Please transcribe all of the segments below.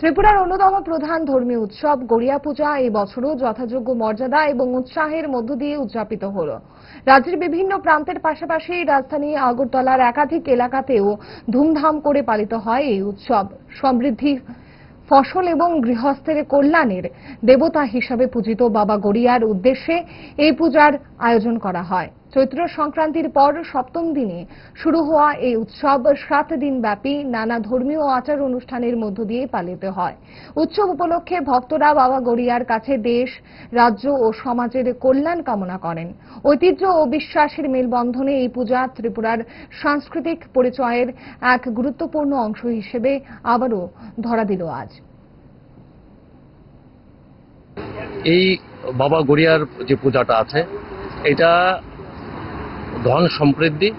ত্রিপুরার অন্যতম প্রধান ধর্মীয় উৎসব গড়িয়া পূজা এই বছরও যথাযোগ্য মর্যাদা এবং উৎসাহের মধ্য দিয়ে উদযাপিত হল। রাজ্যের বিভিন্ন প্রান্তের পাশাপাশি রাজধানী আগরতলার একাধিক এলাকাতেও ধুমধাম করে পালিত হয় এই উৎসব। সমৃদ্ধি, ফসল এবং গৃহস্থের কল্যাণের দেবতা হিসাবে পূজিত বাবা গড়িয়ার উদ্দেশ্যে এই পূজার আয়োজন করা হয়। চৈত্র সংক্রান্তির পর সপ্তম দিনে শুরু হওয়া এই উৎসব 7 দিন ব্যাপী নানা ধর্মীয় আচার অনুষ্ঠানের মধ্য দিয়ে পালিত হয়। উৎসব উপলক্ষে ভক্তরা বাবা গড়িয়ার কাছে দেশ, রাজ্য ও সমাজের কল্যাণ কামনা করেন। ঐতিহ্য ও বিশ্বাসের মেলবন্ধনে এই পূজা ত্রিপুরার সাংস্কৃতিক পরিচয়ের এক গুরুত্বপূর্ণ অংশ হিসেবে আবারও ধরা দিল আজ। এই বাবা গড়িয়ার যে পূজাটা আছে এটা ধন সমৃদ্ধি,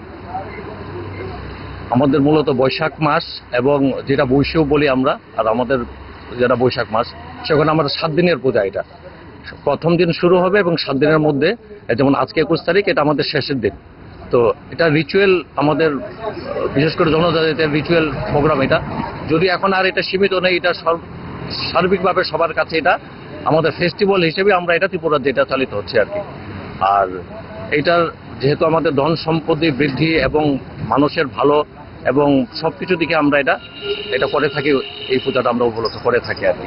আমাদের মূলত বৈশাখ মাস এবং যেটা বৈশাখ বলি আমরা, আর আমাদের যেটা বৈশাখ মাস, সেখানে আমরা 7 দিনের পূজা। এটা প্রথম দিন শুরু হবে এবং 7 দিনের মধ্যে, যেমন আজকে 21 তারিখ, এটা আমাদের শেষের দিন। তো এটা রিচুয়াল, আমাদের বিশেষ করে জনজাতিদের রিচুয়াল প্রোগ্রাম। এটা যদি এখন আর এটা সীমিত নেই, এটা সার্বিকভাবে সবার কাছে এটা আমাদের ফেস্টিভ্যাল হিসেবে আমরা এটা ত্রিপুরাতে এটা চালিত হচ্ছে আর কি। আর এটার যেহেতু আমাদের ধন সম্পত্তি বৃদ্ধি এবং মানুষের ভালো এবং সবকিছু দিকে আমরা এটা করে থাকি, এই পূজাটা আমরা উপলক্ষ করে থাকি আর কি।